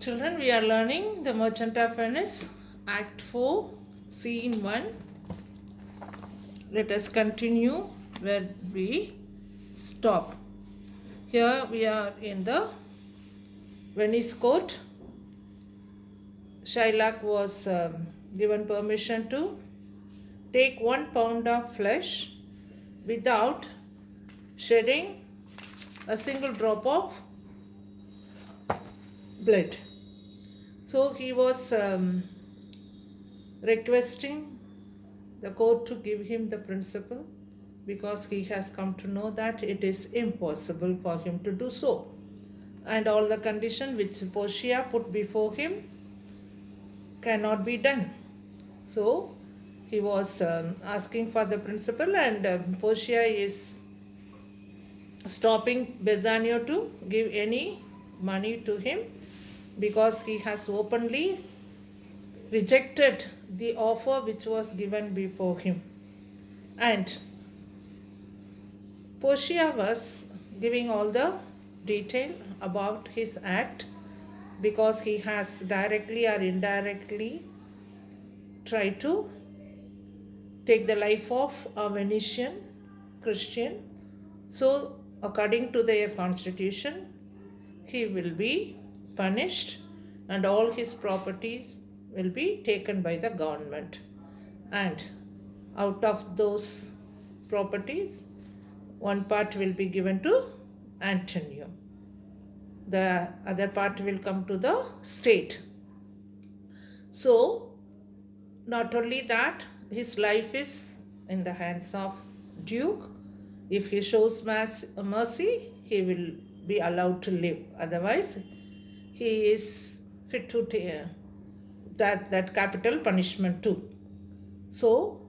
Children, we are learning The Merchant of Venice, Act 4, Scene 1. Let us continue where we stop. Here we are in the Venice court. Shylock was given permission to take 1 pound of flesh without shedding a single drop of blood. So he was requesting the court to give him the principle because he has come to know that it is impossible for him to do so. And all the condition which Portia put before him cannot be done. So he was asking for the principle, and Portia is stopping Bassanio to give any money to him because he has openly rejected the offer which was given before him. And Portia was giving all the detail about his act because he has directly or indirectly tried to take the life of a Venetian Christian. So, according to their constitution, he will be punished and all his properties will be taken by the government. And out of those properties, one part will be given to Antonio. The other part will come to the state. So, not only that, his life is in the hands of Duke. If he shows mercy, he will be allowed to live. Otherwise, he is fit to take that capital punishment too. So,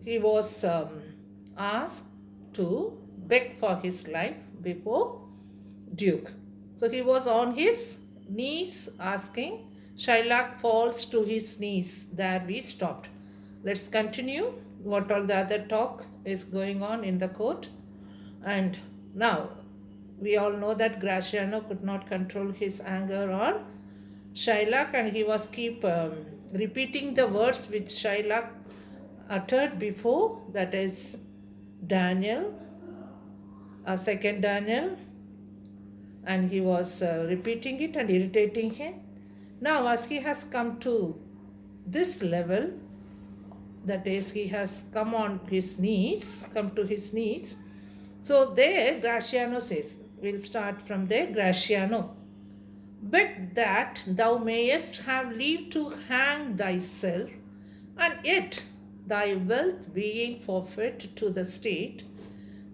he was asked to beg for his life before Duke. So he was on his knees asking. Shylock falls to his knees. There we stopped. Let's continue what all the other talk is going on in the court. And now we all know that Graciano could not control his anger on Shylock, and he was keep repeating the words which Shylock uttered before, that is Daniel, second Daniel, and he was repeating it and irritating him. Now, as he has come to this level, that is, he has come on his knees, come to his knees. So there, Graciano says, we'll start from there. Graciano, but that thou mayest have leave to hang thyself, and yet thy wealth being forfeit to the state,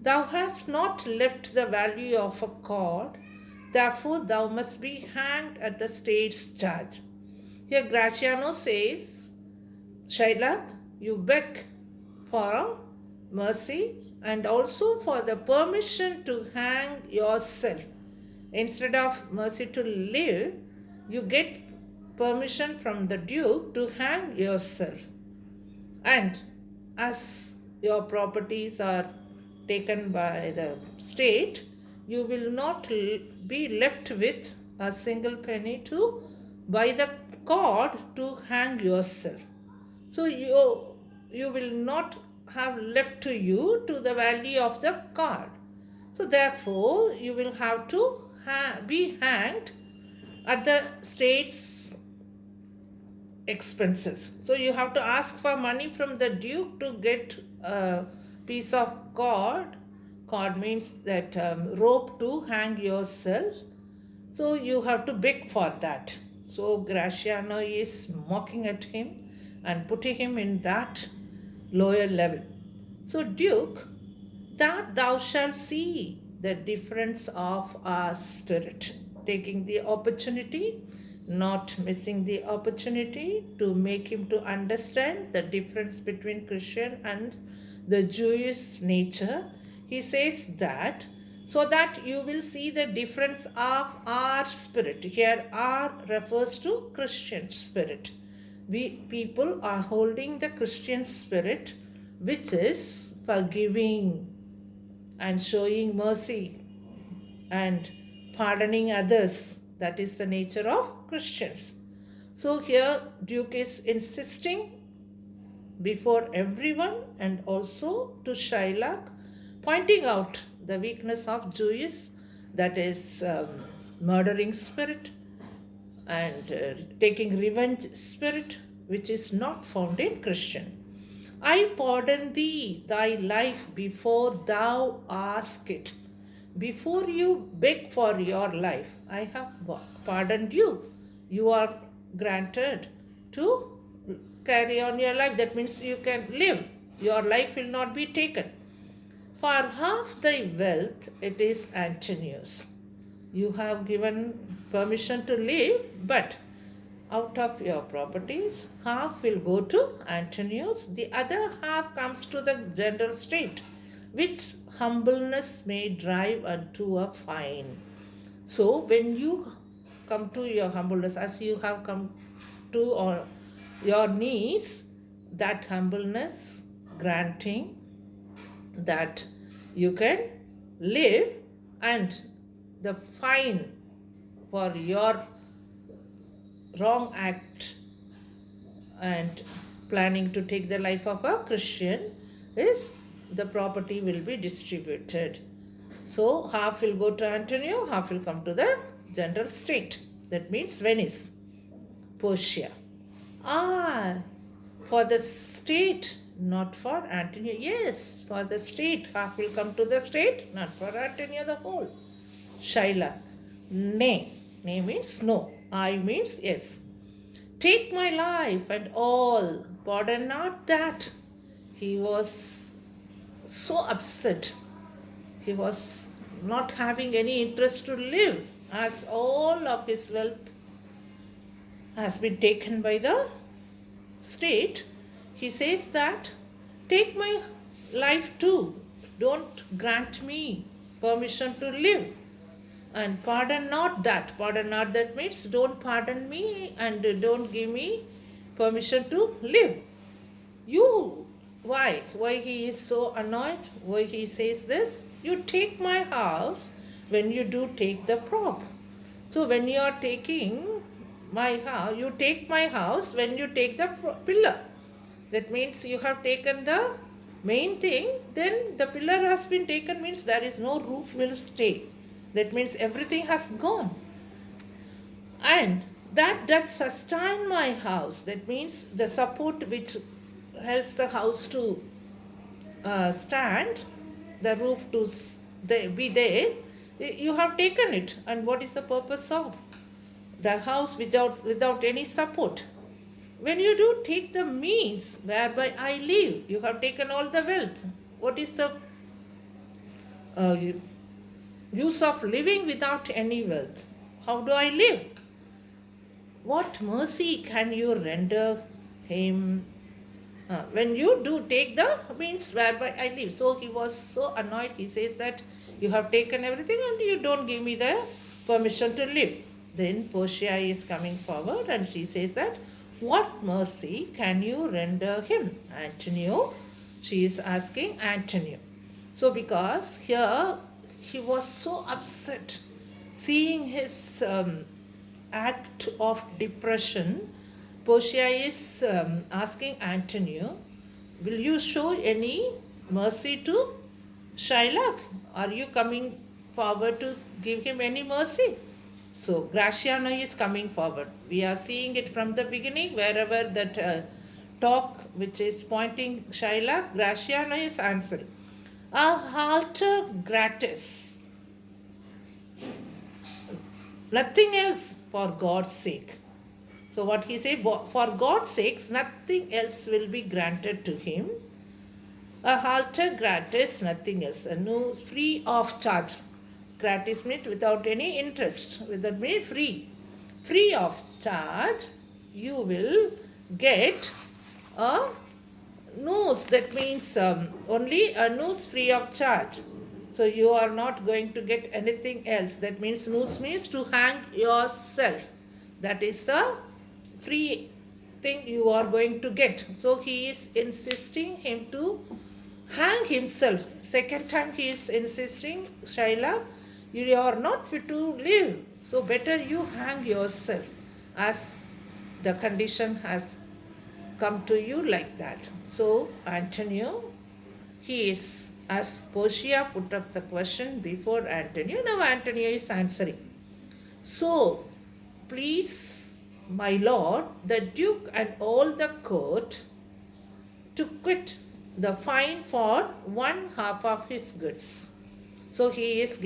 thou hast not left the value of a cord, therefore thou must be hanged at the state's charge. Here Graciano says, Shylock, you beg for mercy and also for the permission to hang yourself. Instead of mercy to live, you get permission from the Duke to hang yourself. And as your properties are taken by the state, you will not be left with a single penny to buy the cord to hang yourself. So you will not have left to you to the value of the cord. So therefore, you will have to be hanged at the state's expenses. So you have to ask for money from the Duke to get a piece of cord. Cord means that rope to hang yourself. So you have to beg for that. So Graciano is mocking at him and putting him in that lower level. So Duke, that thou shalt see the difference of our spirit, taking the opportunity, not missing the opportunity to make him to understand the difference between Christian and the Jewish nature. He says that so that you will see the difference of our spirit. Here R refers to Christian spirit. We people are holding the Christian spirit, which is forgiving and showing mercy and pardoning others That is the nature of Christians. So here Duke is insisting before everyone and also to Shylock, pointing out the weakness of Jewish, that is murdering spirit and taking revenge spirit, which is not found in Christian. I pardon thee thy life before thou ask it. Before you beg for your life, I have pardoned you. You are granted to carry on your life. That means you can live. Your life will not be taken. For half thy wealth, it is Antonius. You have given permission to live, but out of your properties, half will go to Antonius, the other half comes to the general state, which humbleness may drive unto a fine. So, when you come to your humbleness, as you have come to or your knees, that humbleness granting that you can live, and the fine for your wrong act and planning to take the life of a Christian is the property will be distributed. So half will go to Antonio, half will come to the general state. That means Venice, Persia. Ah, for the state, not for Antonio. Yes, for the state, half will come to the state, not for Antonio the whole. Shaila, nay. Nay means no. I means yes. Take my life and all. Pardon not that. He was so upset. He was not having any interest to live, as all of his wealth has been taken by the state. He says that, take my life too. Don't grant me permission to live. And pardon not that. Pardon not that means don't pardon me and don't give me permission to live. You, why? Why he is so annoyed? Why he says this? You take my house when you do take the prop. So when you are taking my house, you take my house when you take the pillar. That means you have taken the main thing, then the pillar has been taken means there is no roof will stay. That means everything has gone. And that sustain my house. That means the support which helps the house to stand, the roof to be there, you have taken it. And what is the purpose of the house without any support? When you do take the means whereby I live, you have taken all the wealth. What is the use of living without any wealth? How do I live? What mercy can you render him when you do take the means whereby I live? So he was so annoyed. He says that you have taken everything and you don't give me the permission to live. Then Portia is coming forward and she says that, what mercy can you render him? Antonio, she is asking Antonio. So because here he was so upset seeing his act of depression, Portia is asking Antonio, will you show any mercy to Shylock? Are you coming forward to give him any mercy? So Graciano is coming forward. We are seeing it from the beginning, wherever that talk which is pointing Shylock, Graciano is answering. A halter gratis. Nothing else, for God's sake. So what he say, for God's sakes, nothing else will be granted to him. A halter gratis, nothing else. No, free of charge. Gratis means without any interest. Without means free. Free of charge, you will get a noose. That means only a noose free of charge. So you are not going to get anything else. That means noose means to hang yourself. That is the free thing you are going to get. So he is insisting him to hang himself. Second time he is insisting, Shylock, you are not fit to live. So better you hang yourself, as the condition has come to you like that. So Antonio, he is, as Portia put up the question before Antonio, now Antonio is answering. So, please, my lord, the duke and all the court to quit the fine for one half of his goods. So he is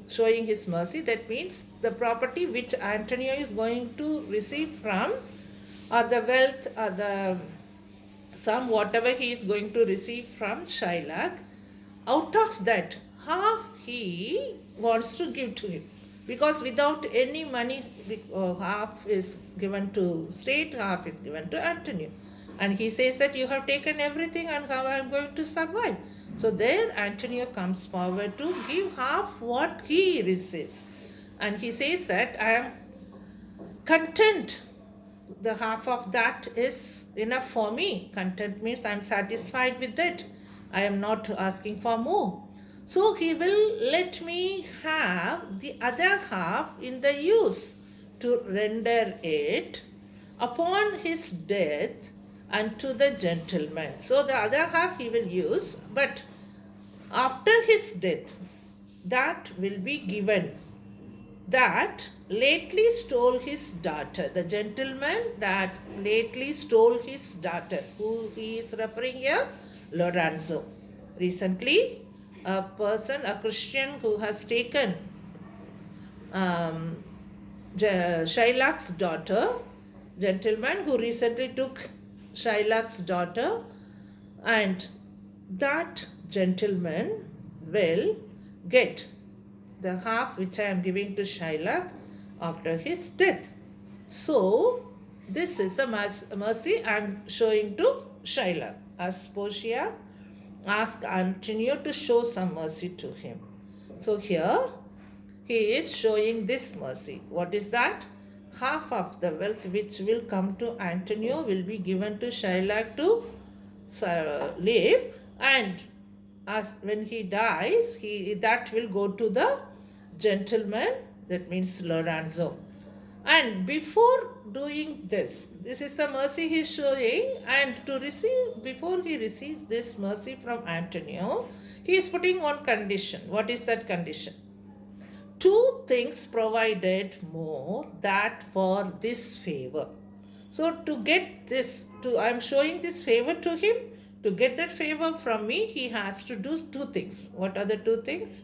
showing his mercy. That means the property which Antonio is going to receive from, or the wealth, or the some whatever he is going to receive from Shylock, out of that half he wants to give to him, because without any money, half is given to state, half is given to Antonio, and he says that you have taken everything and how I am going to survive. So there Antonio comes forward to give half what he receives, and he says that I am content, the half of that is enough for me. Content means I am satisfied with it. I am not asking for more. So he will let me have the other half in the use to render it upon his death unto the gentleman. So the other half he will use, but after his death, that will be given that lately stole his daughter. The gentleman that lately stole his daughter, who he is referring here, Lorenzo. Recently, a person, a Christian who has taken um, Shylock's daughter, gentleman who recently took Shylock's daughter, and that gentleman will get the half which I am giving to Shylock after his death. So, this is the mercy I am showing to Shylock. As Portia asked Antonio to show some mercy to him. So, here he is showing this mercy. What is that? Half of the wealth which will come to Antonio will be given to Shylock to live, and as when he dies, that will go to the gentleman, that means Lorenzo. And before doing this is the mercy he is showing, and to receive, before he receives this mercy from Antonio, he is putting one condition. What is that condition? Two things provided more that for this favor. So to get this, I am showing this favor to him. To get that favor from me, he has to do two things. What are the two things?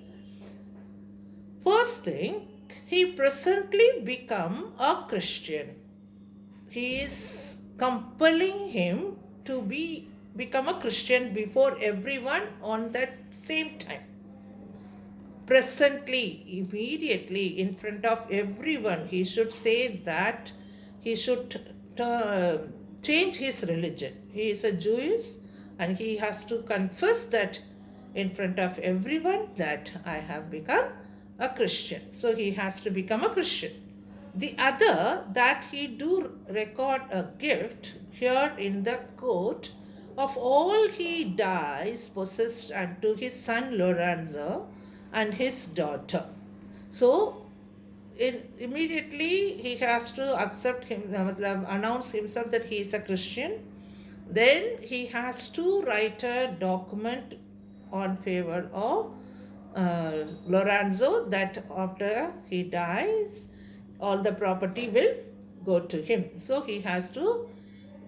First thing, he presently become a Christian. He is compelling him to become a Christian before everyone on that same time. Presently, immediately, in front of everyone, he should say that he should change his religion. He is a Jewish, and he has to confess that in front of everyone that I have become a Christian. So he has to become a Christian. The other, that he do record a gift here in the court of all he dies possessed unto his son Lorenzo and his daughter. So immediately he has to accept him, announce himself that he is a Christian. Then he has to write a document on favor of Lorenzo, that after he dies, all the property will go to him. So he has to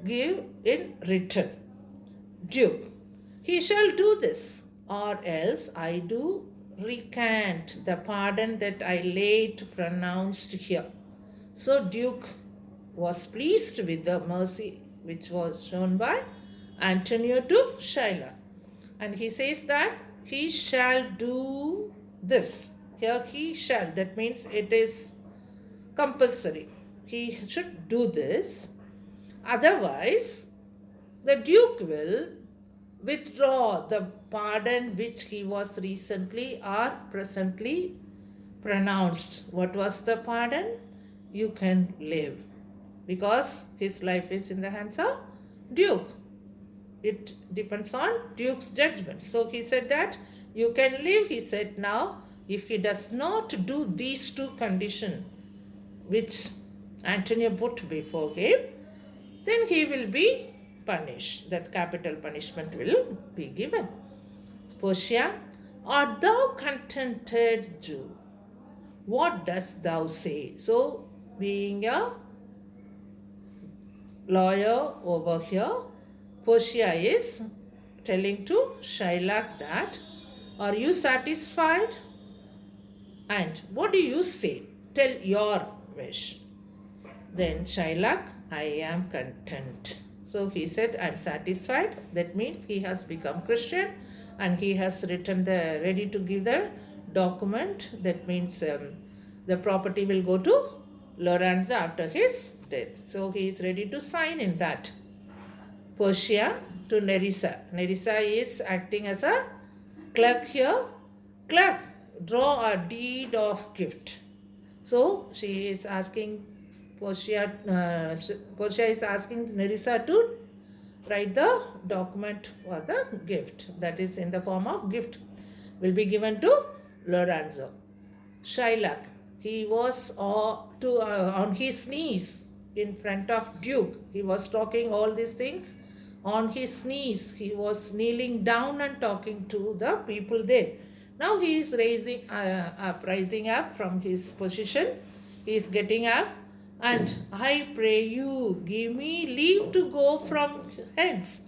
give in return. Duke, he shall do this, or else I do recant the pardon that I late pronounced here. So Duke was pleased with the mercy which was shown by Antonio to Shylock. And he says that he shall do this. Here he shall, that means it is compulsory. He should do this. Otherwise, the Duke will withdraw the pardon which he was recently or presently pronounced. What was the pardon? You can live. Because his life is in the hands of Duke. It depends on Duke's judgment. So he said that you can live. He said now, if he does not do these two conditions, which Antonio put before him, then he will be punished. That capital punishment will be given. Portia, art thou contented, Jew? What dost thou say? So, being a lawyer over here, Portia is telling to Shylock that, are you satisfied? And what do you say? Tell your wish. Then Shylock, I am content. So he said, I am satisfied. That means he has become Christian and he has written the ready to give the document. That means the property will go to Lorenzo after his death. So he is ready to sign in that. Portia to Nerissa. Nerissa is acting as a clerk here. Clerk, draw a deed of gift. So she is asking Portia is asking Nerissa to write the document for the gift, that is in the form of gift will be given to Lorenzo. Shylock, he was on his knees in front of Duke. He was talking all these things on his knees. He was kneeling down and talking to the people there. Now he is rising up from his position. He is getting up, and I pray you, give me leave to go from hence.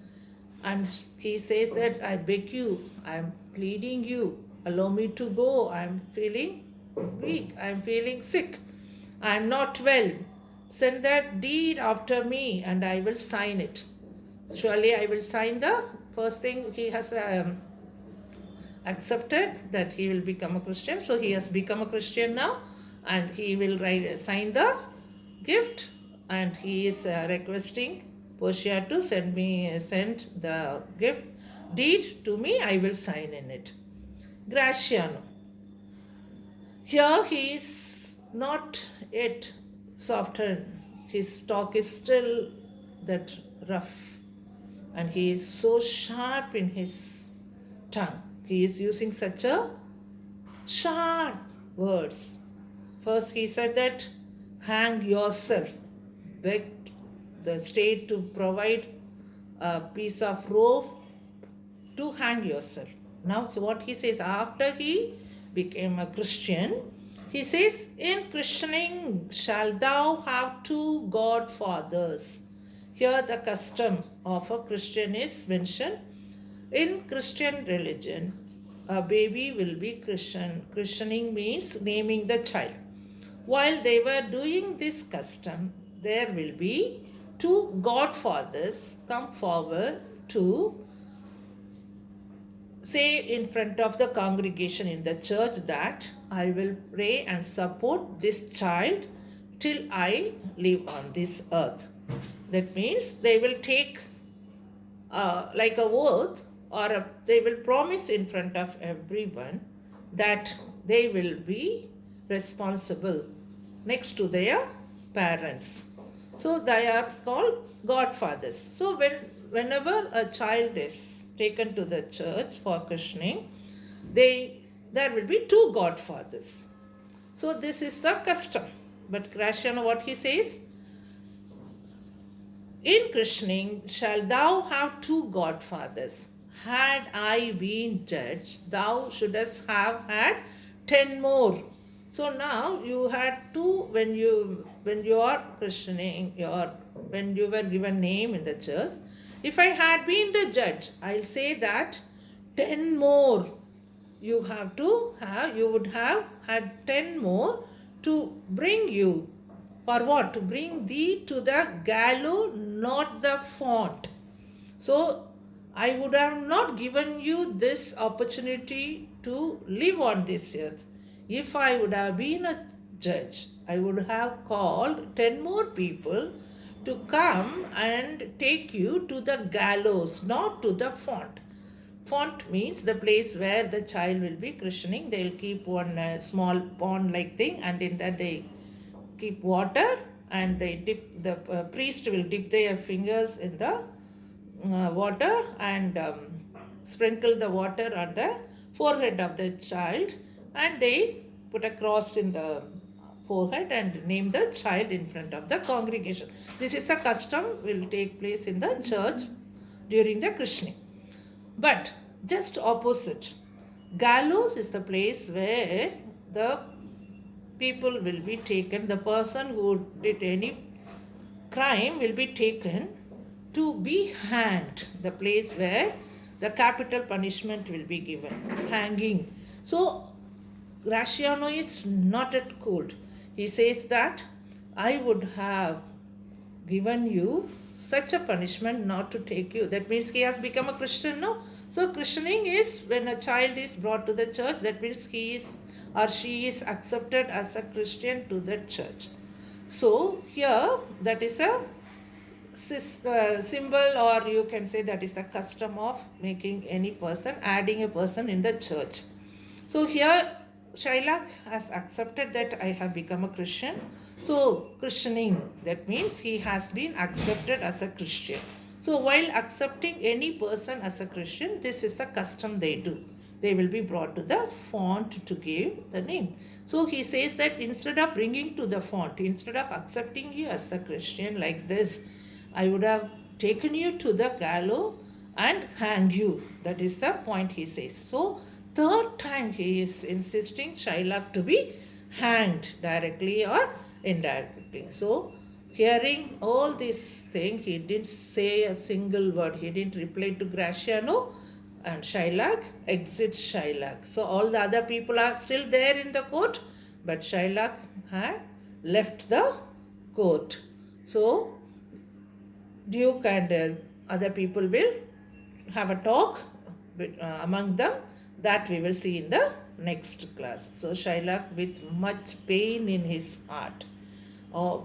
And he says that I beg you, I am pleading you, allow me to go. I am feeling weak, I am feeling sick, I am not well. Send that deed after me and I will sign it. Surely I will sign the first thing. He has accepted that he will become a Christian. So he has become a Christian now, and he will sign the gift, and he is requesting Portia to send the gift deed to me. I will sign in it. Graciano. Here he is not yet softened. His talk is still that rough, and he is so sharp in his tongue. He is using such a sharp words. First he said that hang yourself, begged the state to provide a piece of rope to hang yourself. Now what he says, after he became a Christian, he says, in christening shall thou have two godfathers. Here the custom of a Christian is mentioned. In Christian religion, a baby will be Christian. Christening means naming the child. While they were doing this custom, there will be two godfathers come forward to say in front of the congregation in the church that I will pray and support this child till I live on this earth. That means they will take like a oath, or they will promise in front of everyone that they will be responsible next to their parents. So they are called godfathers. So whenever a child is taken to the church for christening, there will be two godfathers. So this is the custom. But Krishna, what he says, in christening shall thou have two godfathers. Had I been judge, thou shouldst have had 10 more. So now you had two when you are christening, when you were given name in the church. If I had been the judge, I'll say that 10 more you would have had 10 more to bring you. For what? To bring thee to the gallows, not the font. So I would have not given you this opportunity to live on this earth. If I would have been a judge, I would have called 10 more people to come and take you to the gallows, not to the font. Font means the place where the child will be christening. They will keep one small pond like thing, and in that they keep water, and the priest will dip their fingers in the water and sprinkle the water on the forehead of the child, and they put a cross in the forehead and name the child in front of the congregation. This is a custom will take place in the church during the christening. But just opposite, gallows is the place where the people will be taken, the person who did any crime will be taken to be hanged, the place where the capital punishment will be given, hanging. So Graciano is not at cold. He says that I would have given you such a punishment not to take you. That means he has become a Christian, no? So christening is when a child is brought to the church. That means he is or she is accepted as a Christian to the church. So here that is a symbol, or you can say that is a custom of making any person, adding a person in the church. So here Shylock has accepted that I have become a Christian. So christening, that means he has been accepted as a Christian. So while accepting any person as a Christian, this is the custom they do. They will be brought to the font to give the name. So he says that instead of bringing to the font, instead of accepting you as a Christian like this, I would have taken you to the gallows and hang you. That is the point he says. So third time he is insisting Shylock to be hanged directly or indirectly. So hearing all this thing, he didn't say a single word. He didn't reply to Graciano, and Shylock exits Shylock. So all the other people are still there in the court, but Shylock had left the court. So Duke and other people will have a talk among them. That we will see in the next class. So Shylock, with much pain in his heart,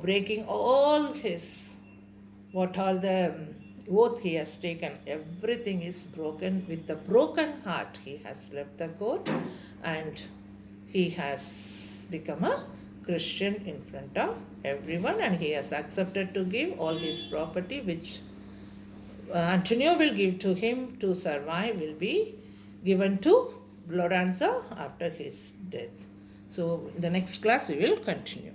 breaking all his, what are the oath he has taken, everything is broken. With the broken heart he has left the court, and he has become a Christian in front of everyone, and he has accepted to give all his property which Antonio will give to him to survive, will be given to Lorenzo after his death. So in the next class we will continue.